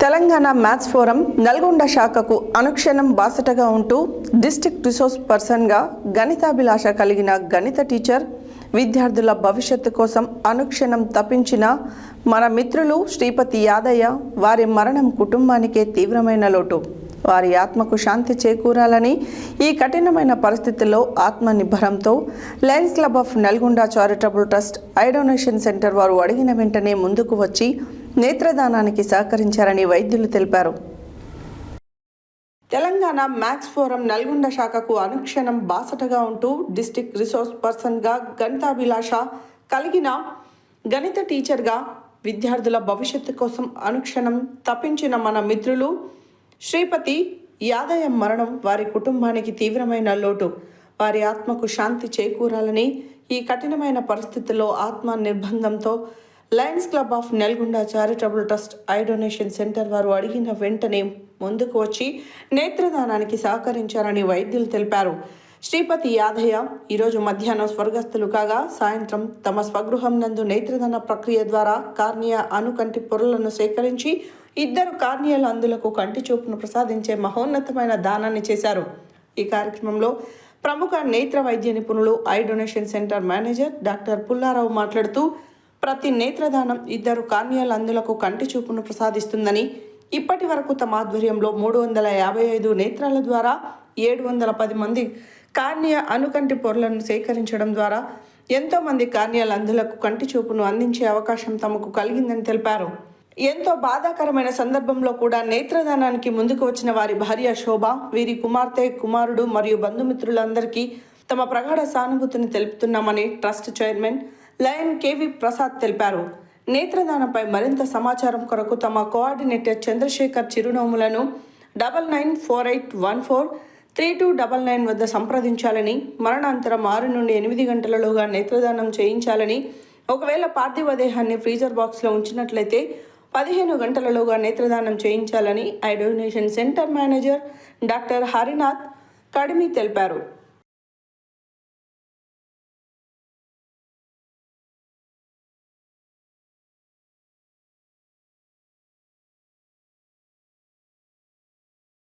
Telangana maths forum Nalgonda శాఖకు అనుక్షణం బాసటగా ఉంటూ డిస్ట్రిక్ట్ రిసోర్స్ పర్సన్గా గణితాభిలాష కలిగిన గణిత టీచర్ విద్యార్థుల భవిష్యత్తు కోసం అనుక్షణం తపించిన మన మిత్రులు శ్రీపతి యాదయ్య వారి మరణం కుటుంబానికే తీవ్రమైన లోటు. వారి ఆత్మకు శాంతి చేకూరాలని ఈ కఠినమైన పరిస్థితుల్లో ఆత్మనిర్భరంతో Lions Club of Nalgonda charitable trust eye donation centre వారు అడిగిన వెంటనే ముందుకు వచ్చి నేత్రదానానికి సహకరించారని వైద్యులు తెలిపారు. తెలంగాణ మ్యాథ్స్ ఫోరం నల్గొండ శాఖకు అనుక్షణం బాసటగా ఉంటూ డిస్ట్రిక్ట్ రిసోర్స్ పర్సన్గా గణితాభిలాష కలిగిన గణిత టీచర్గా విద్యార్థుల భవిష్యత్తు కోసం అనుక్షణం తప్పించిన మన మిత్రులు శ్రీపతి యాదయ్య మరణం వారి కుటుంబానికి తీవ్రమైన లోటు. వారి ఆత్మకు శాంతి చేకూరాలని ఈ కఠినమైన పరిస్థితుల్లో ఆత్మ నిర్బంధంతో Lions Club of Nalgonda charitable trust eye donation centre వారు అడిగిన వెంటనే ముందుకు వచ్చి నేత్రదానానికి సహకరించారని వైద్యులు తెలిపారు. శ్రీపతి యాదయ్య ఈరోజు మధ్యాహ్నం స్వర్గస్థులు కాగా సాయంత్రం తమ స్వగృహం నందు నేత్రదాన ప్రక్రియ ద్వారా కార్నియా అనుకంటి పొరలను సేకరించి 2 కార్నియాల అందులకు కంటి చూపును ప్రసాదించే మహోన్నతమైన దానాన్ని చేశారు. ఈ కార్యక్రమంలో ప్రముఖ నేత్ర వైద్య నిపుణులు I donation centre manager doctor Pullarao మాట్లాడుతూ, ప్రతి నేత్రదానం 2 కార్నియాల అందులకు కంటి చూపును ప్రసాదిస్తుందని, ఇప్పటి వరకు తమ ఆధ్వర్యంలో 355 నేత్రాల ద్వారా 710 మంది కార్నియా అనుకంటి పొరలను సేకరించడం ద్వారా ఎంతోమంది కార్నియాల అందులకు కంటి చూపును అందించే అవకాశం తమకు కలిగిందని తెలిపారు. ఎంతో బాధాకరమైన సందర్భంలో కూడా నేత్రదానానికి ముందుకు వచ్చిన వారి భార్య శోభ, వీరి కుమార్తె, కుమారుడు మరియు బంధుమిత్రులందరికీ తమ ప్రగాఢ సానుభూతిని తెలుపుతున్నామని trust chairman lion K V Prasad తెలిపారు. నేత్రదానంపై మరింత సమాచారం కొరకు తమ కోఆర్డినేటర్ చంద్రశేఖర్ చిరునవ్వులను 9948143299 వద్ద సంప్రదించాలని, మరణాంతరం 6 నుండి 8 గంటలలోగా నేత్రదానం చేయించాలని, ఒకవేళ పార్థివ దేహాన్ని ఫ్రీజర్ బాక్స్లో ఉంచినట్లయితే 15 గంటలలోగా నేత్రదానం చేయించాలని eye donation centre manager doctor Harinath Kadimi తెలిపారు.